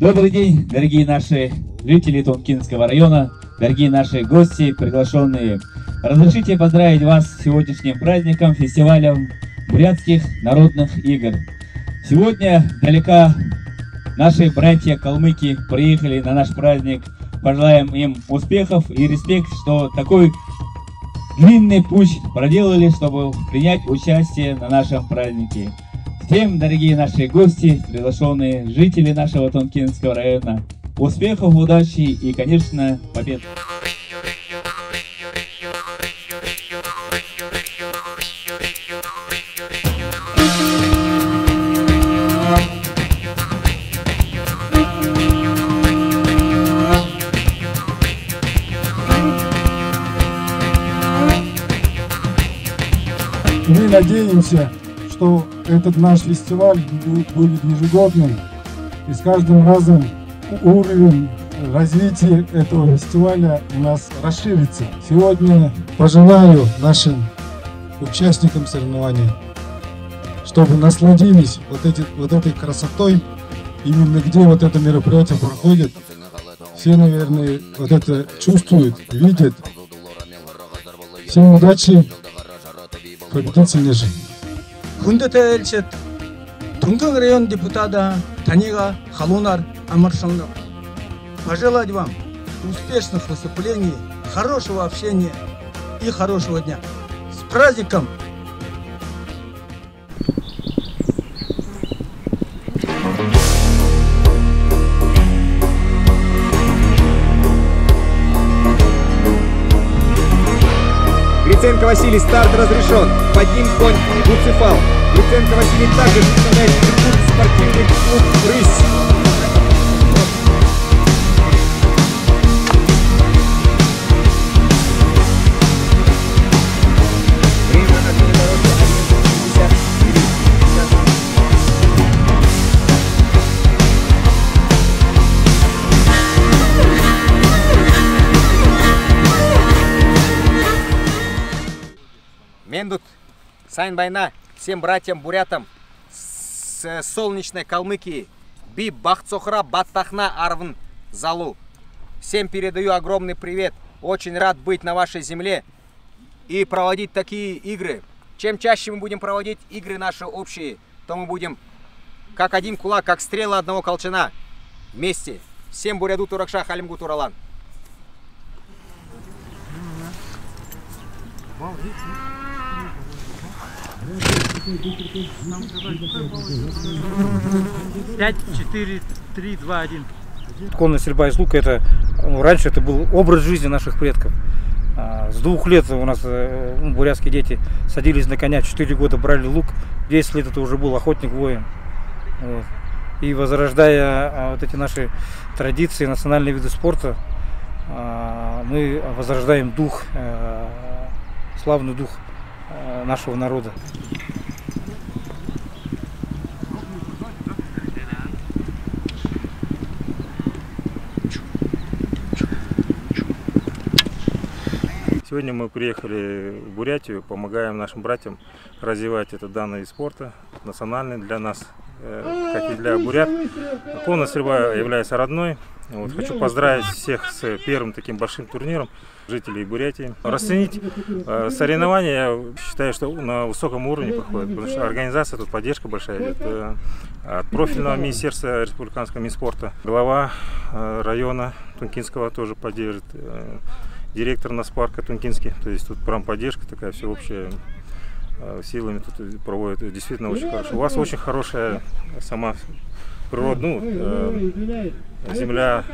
Добрый день, дорогие наши жители Тонкинского района, дорогие наши гости, приглашенные. Разрешите поздравить вас с сегодняшним праздником, фестивалем бурятских народных игр. Сегодня далеко наши братья калмыки приехали на наш праздник. Пожелаем им успехов и респект, что такой длинный путь проделали, чтобы принять участие на нашем празднике. Всем, дорогие наши гости, приглашенные жители нашего Тонкинского района, успехов, удачи и, конечно, побед! Мы надеемся, что этот наш фестиваль будет ежегодным, и с каждым разом уровень развития этого фестиваля у нас расширится. Сегодня пожелаю нашим участникам соревнований, чтобы насладились вот этой красотой, именно где вот это мероприятие проходит. Все, наверное, вот это чувствуют, видят. Всем удачи, победительной жизни. Хундетельчет, Тункин район депутата Танига Халунар Амаршанов. Пожелать вам успешных выступлений, хорошего общения и хорошего дня. С праздником! Гриценко Василий, старт разрешен. Под ним конь Буцефал. Гриценко Василий также представляет спортивный клуб «Рысь». Мендут, Сайн Байна, всем братьям бурятам с солнечной Калмыкии, Би Бахцохра Баттахна Арвн Залу. Всем передаю огромный привет, очень рад быть на вашей земле и проводить такие игры. Чем чаще мы будем проводить игры наши общие, то мы будем как один кулак, как стрелы одного колчана вместе. Всем буряду туракша, халимгу туралан. Пять, 4, 3, 2, 1. Конная стрельба из лука, раньше это был образ жизни наших предков. С 2 лет у нас бурятские дети садились на коня, 4 года брали лук, 10 лет это уже был охотник-воин. Вот. И возрождая вот эти наши традиции, национальные виды спорта, мы возрождаем дух, славный дух нашего народа. Сегодня мы приехали в Бурятию, помогаем нашим братьям развивать этот данный вид спорта, национальный для нас, как и для бурят. Конная стрельба является родной. Вот, хочу поздравить всех с первым таким большим турниром жителей Бурятии. Расценить соревнования, я считаю, что на высоком уровне проходит, потому что организация, тут поддержка большая идет от профильного министерства республиканского Минспорта. Глава района Тункинского тоже поддержит, директор Наспарка Тункинский, то есть тут прям поддержка такая всеобщая, силами тут проводят, действительно очень хорошо. У вас очень хорошая сама природа, земля,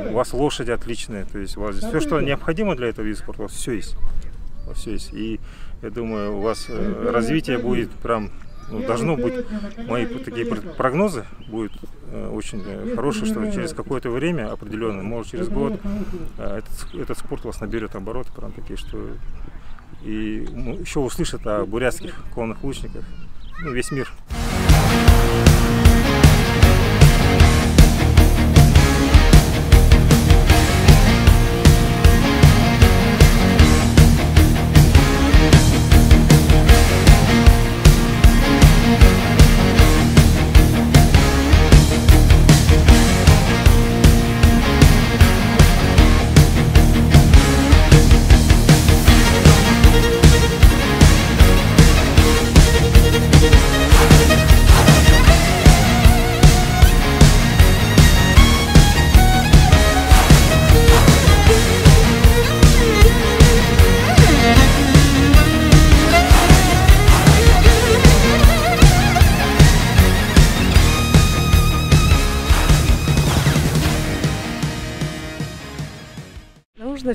у вас лошади отличные, то есть у вас все, что необходимо для этого вида спорта, у вас все есть. Все есть. И я думаю, у вас развитие будет прям, должно быть, мои такие прогнозы будут очень хорошие, что через какое-то время определенно, может через год, этот спорт у вас наберет обороты, прям такие, что и еще услышат о бурятских конных лучниках, весь мир.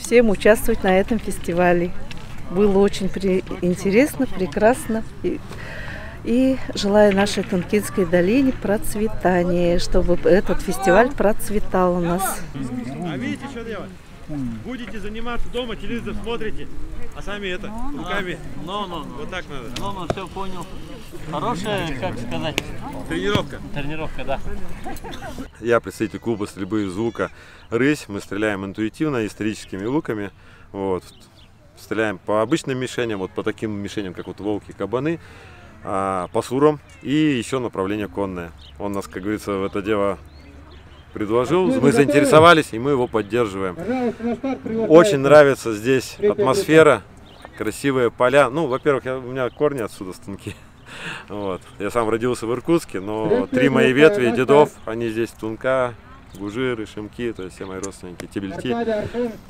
всем участвовать на этом фестивале. Было очень интересно, прекрасно. И желаю нашей Тункинской долине процветания, чтобы этот фестиваль процветал у нас. А видите, что делать? Будете заниматься дома, телевизор смотрите, а сами это, руками. Вот так надо. Все понял. Хорошая, как сказать, Тренировка. тренировка, да. Я представитель клуба стрельбы из лука «Рысь». Мы стреляем интуитивно, историческими луками. Вот. Стреляем по обычным мишеням, вот по таким мишеням, как вот волки, кабаны, по сурам и еще направление конное. Он нас, как говорится, в это дело предложил, мы заинтересовались и мы его поддерживаем. Очень нравится здесь атмосфера, красивые поля. Ну, во-первых, у меня корни отсюда, Тунки. Вот. Я сам родился в Иркутске, но 3 мои ветви дедов, они здесь Тунка, Гужиры, Шимки, то есть все мои родственники, Тебельти.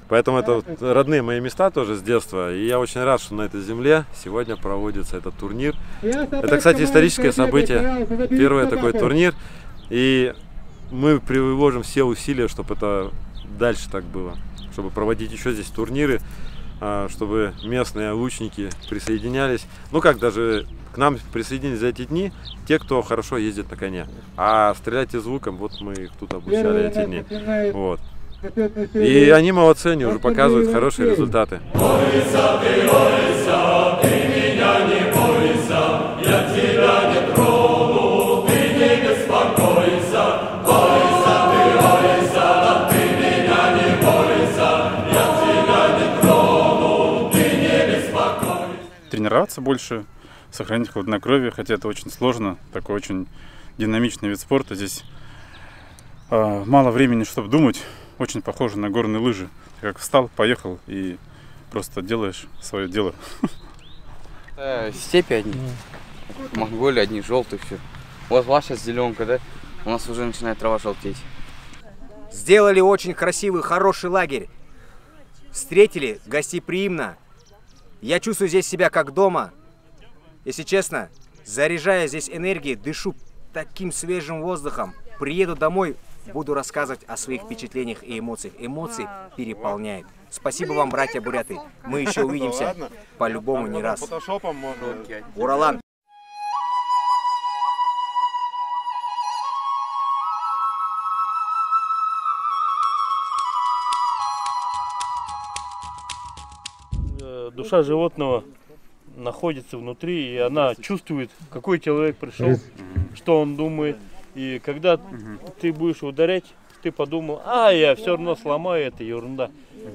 Поэтому это вот родные мои места тоже с детства. И я очень рад, что на этой земле сегодня проводится этот турнир. Это, кстати, историческое событие. Первый такой турнир. И мы приложим все усилия, чтобы это дальше так было. Чтобы проводить еще здесь турниры, чтобы местные лучники присоединялись. Ну как, даже к нам присоединились за эти дни те, кто хорошо ездит на коне. А стрелять из лука, вот мы их тут обучали эти дни. Вот. И они молодцы, они уже показывают хорошие результаты. Тренироваться больше, сохранить хладнокровие, хотя это очень сложно, такой очень динамичный вид спорта. Здесь мало времени, чтобы думать, очень похоже на горные лыжи. Ты как встал, поехал и просто делаешь свое дело. Степи одни, Монголия одни желтые, все. Вот ваша зеленка, да? У нас уже начинает трава желтеть. Сделали очень красивый, хороший лагерь. Встретили гостеприимно. Я чувствую здесь себя как дома. Если честно, заряжая здесь энергией, дышу таким свежим воздухом. Приеду домой, буду рассказывать о своих впечатлениях и эмоциях. Эмоции переполняют. Спасибо вам, братья буряты. Мы еще увидимся по-любому не раз. Уралан. Душа животного находится внутри, и она чувствует, какой человек пришел, что он думает. И когда ты будешь ударять, ты подумал, я все равно сломаю, это ерунда.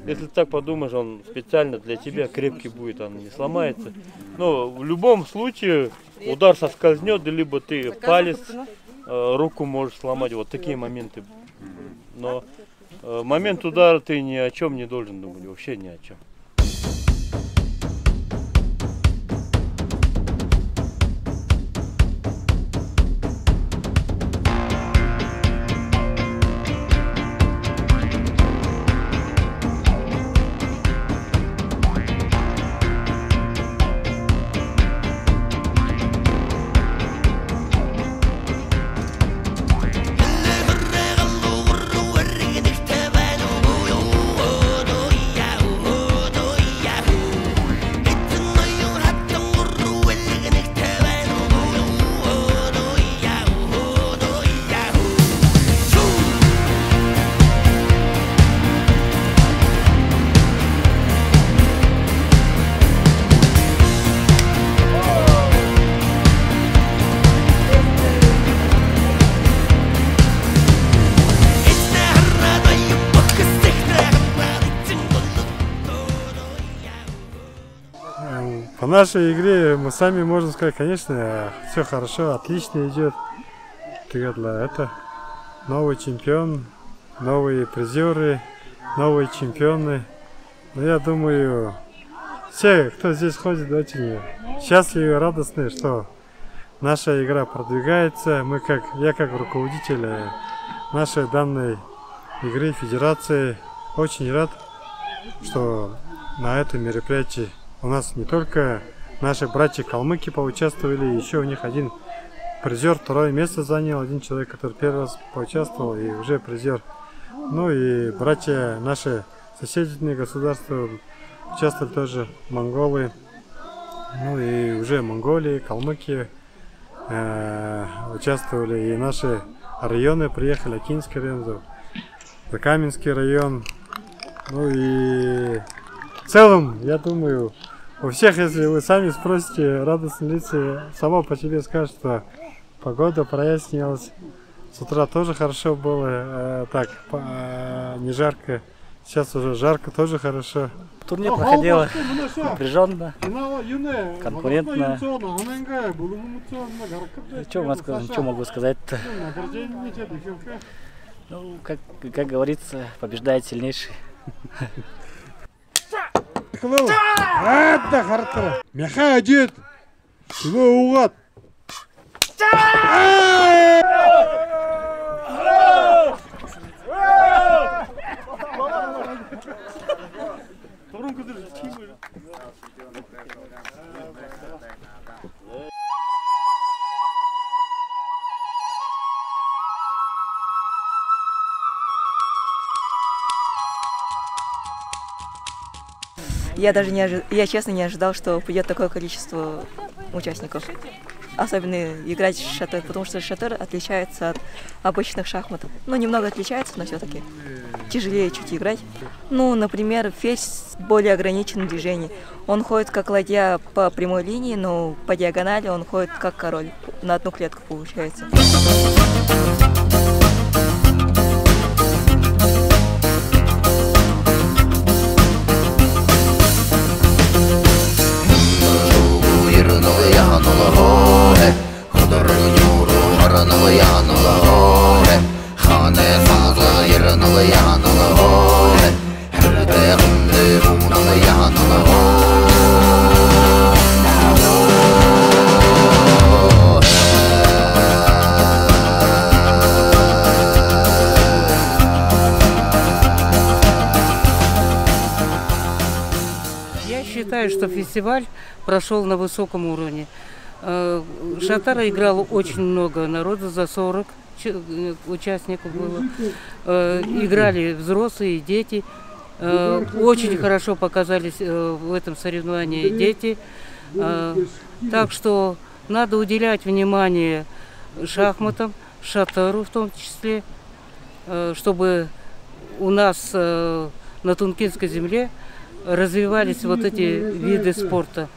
Если ты так подумаешь, он специально для тебя крепкий будет, он не сломается. Но в любом случае удар соскользнет, либо ты палец, руку можешь сломать, вот такие моменты. Но момент удара ты ни о чем не должен думать, вообще ни о чем. По нашей игре мы сами можем сказать, конечно, все хорошо, отлично идет. Это новый чемпион, новые призеры, новые чемпионы. Но я думаю, все, кто здесь ходит, очень счастливы и радостны, что наша игра продвигается. Я как руководитель нашей данной игры, федерации, очень рад, что на этом мероприятии у нас не только наши братья-калмыки поучаствовали, еще у них один призер, 2-е место занял, один человек, который 1-й раз поучаствовал и уже призер. Ну и братья наши соседние государства участвовали тоже монголы. Ну и уже Монголии, Калмыкия участвовали. И наши районы приехали, Акинский район, Закаменский район. Ну и в целом, я думаю, у всех, если вы сами спросите, радостные лица само по себе скажут, что погода прояснилась. С утра тоже хорошо было, так, не жарко. Сейчас уже жарко, тоже хорошо. Турнир проходил напряженно, конкурентно. Что могу сказать-то? Ну, как говорится, побеждает сильнейший. Это хорошо. Меха одет. Его угад. Я честно не ожидал, что придет такое количество участников. Особенно играть в шатер, потому что шатер отличается от обычных шахмат. Ну, немного отличается, но все-таки тяжелее чуть играть. Ну, например, ферзь с более ограниченным движением. Он ходит как ладья по прямой линии, но по диагонали он ходит как король. На одну клетку получается. Я считаю, что фестиваль прошел на высоком уровне. Шатара играло очень много народу, за 40 участников было. Играли взрослые, дети. Очень хорошо показались в этом соревновании дети. Так что надо уделять внимание шахматам, шатару в том числе, чтобы у нас на Тункинской земле развивались вот эти виды спорта.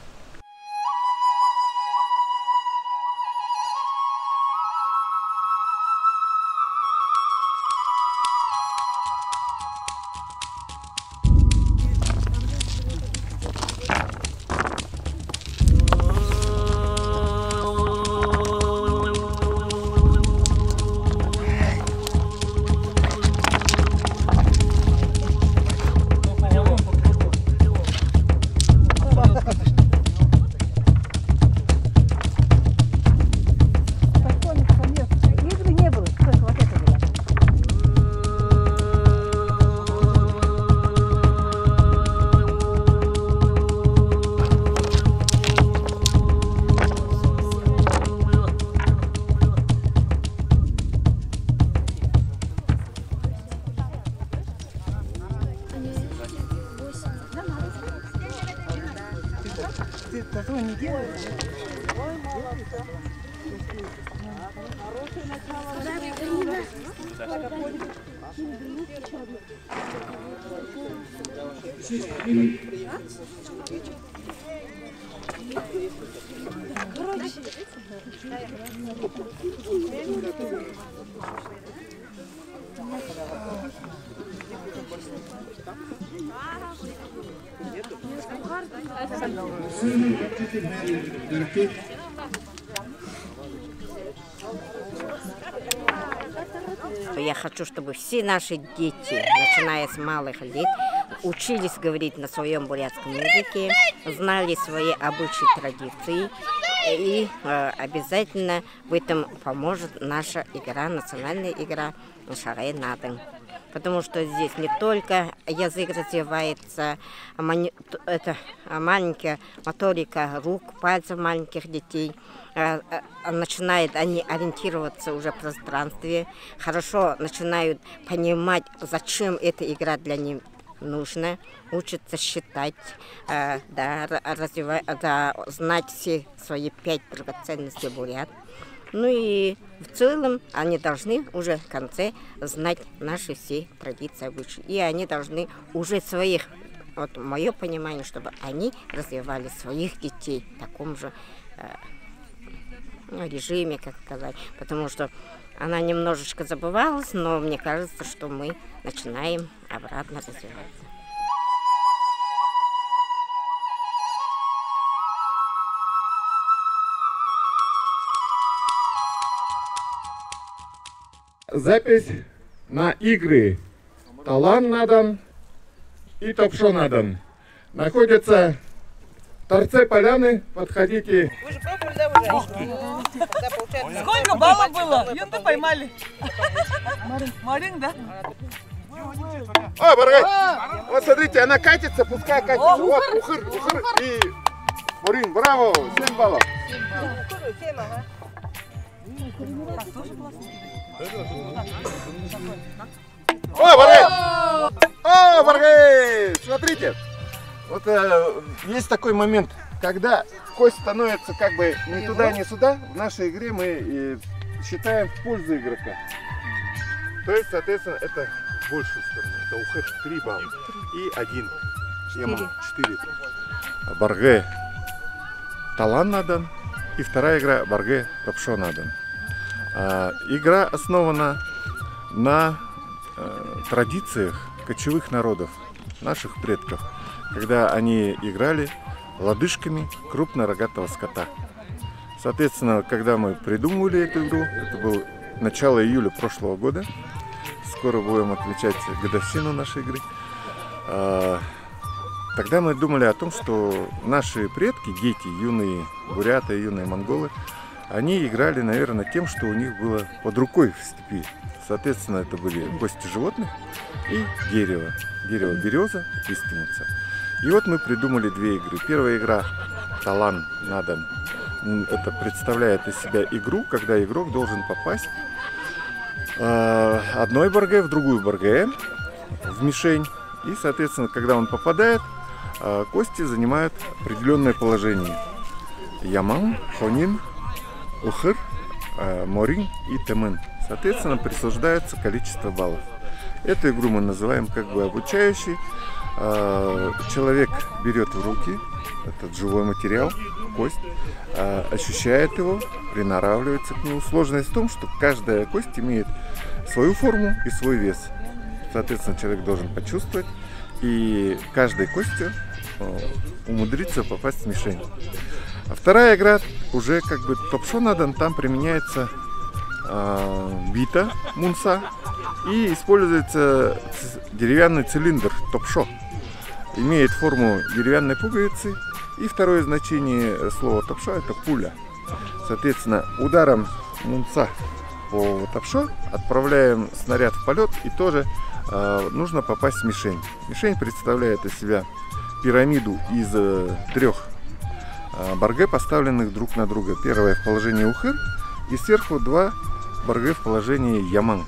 Ты такого не делаешь? Ой, молодца. Хорошее начало. Я хочу, чтобы все наши дети, начиная с малых лет, учились говорить на своем бурятском языке, знали свои обычаи, традиции. И обязательно в этом поможет наша игра, национальная игра Шарай Надын. Потому что здесь не только язык развивается, это маленькая моторика рук, пальцев маленьких детей. Начинают они ориентироваться уже в пространстве, хорошо начинают понимать, зачем эта игра для них нужно учиться считать, знать все свои 5 драгоценностей бурят. Ну и в целом они должны уже в конце знать наши все традиции, обычаи. И они должны уже своих, вот мое понимание, чтобы они развивали своих детей в таком же режиме, как сказать. Потому что она немножечко забывалась, но мне кажется, что мы начинаем обратно развиваться. Запись на игры Талан Надан и Топшо Надан находятся в торце поляны. Подходите. Вы же пробовали, да, уже? Сколько баллов было? Юнду поймали. Марин, да? О, Баргай! Вот смотрите, она катится, пускай катится. Вот, ухыр и Марин, браво! 7 баллов. О, Баргай! О, Баргай! Смотрите, вот есть такой момент, когда кость становится как бы ни туда, ни сюда. В нашей игре мы считаем в пользу игрока. То есть, соответственно, это в большую сторону. Это ухыр 3 балла и 1. 4. Баргай Талан Надан и вторая игра Баргай Топшо Надан. Игра основана на традициях кочевых народов, наших предков, когда они играли лодыжками крупнорогатого скота. Соответственно, когда мы придумывали эту игру, это было начало июля прошлого года, скоро будем отмечать годовщину нашей игры, тогда мы думали о том, что наши предки, дети, юные буряты, юные монголы, они играли, наверное, тем, что у них было под рукой в степи. Соответственно, это были кости животных и дерево. Дерево береза, лиственница. И вот мы придумали 2 игры. Первая игра Талан Надан. Это представляет из себя игру, когда игрок должен попасть одной баргай в другую баргай, в мишень. И, соответственно, когда он попадает, кости занимают определенное положение. Яман, Хонин, Ухыр, Морин и Темен. Соответственно, присуждается количество баллов. Эту игру мы называем как бы обучающей. Человек берет в руки этот живой материал, кость, ощущает его, приноравливается к нему. Сложность в том, что каждая кость имеет свою форму и свой вес. Соответственно, человек должен почувствовать и каждой костью умудриться попасть в мишень. А вторая игра уже как бы Топшо Надан, там применяется бита мунса и используется деревянный цилиндр Топшо. Имеет форму деревянной пуговицы, и второе значение слова Топшо это пуля. Соответственно, ударом мунса по Топшо отправляем снаряд в полет, и тоже нужно попасть в мишень. Мишень представляет из себя пирамиду из 3 баргай, поставленных друг на друга. Первая в положении ухыр, и сверху 2 баргай в положении яман.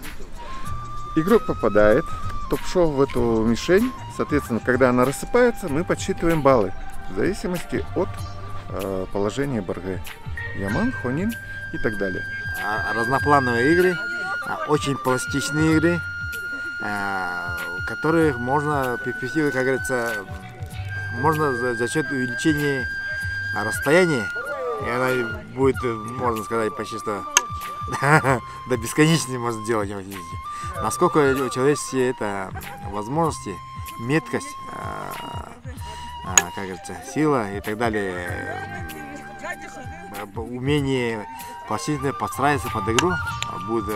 Игрок попадает Топшо в эту мишень. Соответственно, когда она рассыпается, мы подсчитываем баллы в зависимости от положения баргай. Яман, Хонин и так далее. Разноплановые игры, очень пластичные игры, которых можно перспективы, как говорится, можно за счет увеличения расстояния, и она будет, можно сказать, почти что до бесконечности можно делать. Насколько у человеческие это возможности, меткость, как говорится, сила и так далее, умение пластично подстраиваться под игру будет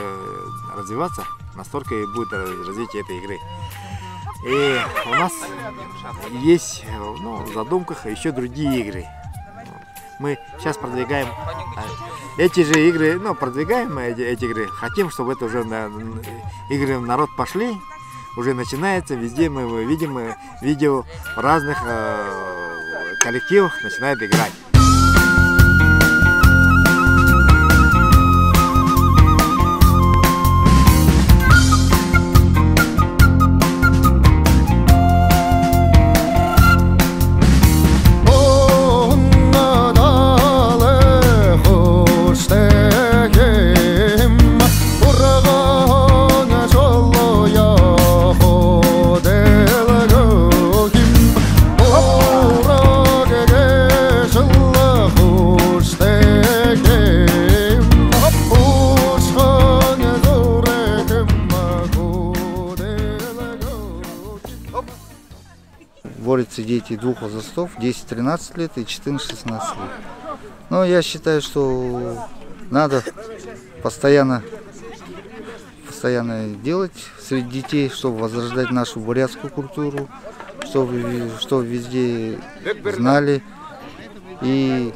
развиваться, настолько и будет развитие этой игры. И у нас есть в задумках еще другие игры. Мы сейчас продвигаем эти же игры, продвигаем эти игры. Хотим, чтобы это уже игры в народ пошли. Уже начинается, везде мы видим видео разных коллективов начинают играть. соревнуются дети двух возрастов, 10-13 лет и 14-16 лет. Но я считаю, что надо постоянно делать среди детей, чтобы возрождать нашу бурятскую культуру, чтобы везде знали. И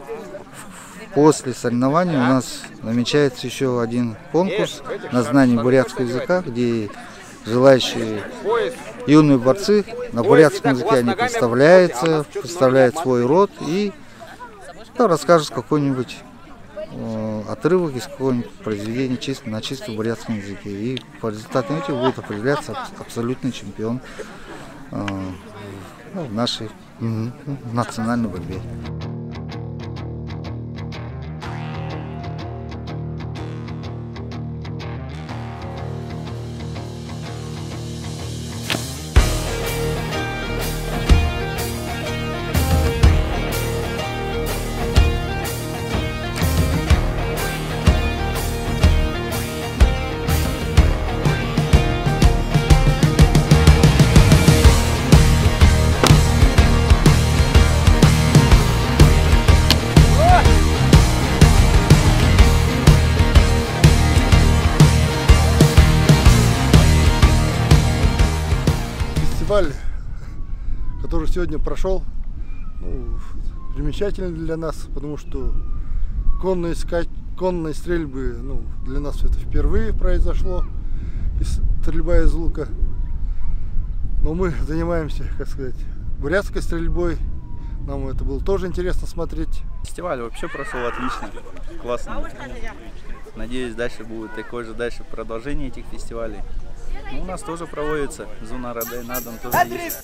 после соревнований у нас намечается еще один конкурс на знание бурятского языка, где желающие юные борцы на бурятском языке они представляют свой род и расскажут какой-нибудь отрывок из какого-нибудь произведения на чисто бурятском языке. И по результатам этих будет определяться абсолютный чемпион в нашей национальной борьбе. Фестиваль, который сегодня прошел, примечательный для нас, потому что конные стрельбы, для нас это впервые произошло, стрельба из лука. Но мы занимаемся, бурятской стрельбой. Нам это было тоже интересно смотреть. Фестиваль вообще прошел отлично, классно. Надеюсь, дальше будет такое же продолжение этих фестивалей. У нас тоже проводится Зуна Радей Надан тоже есть.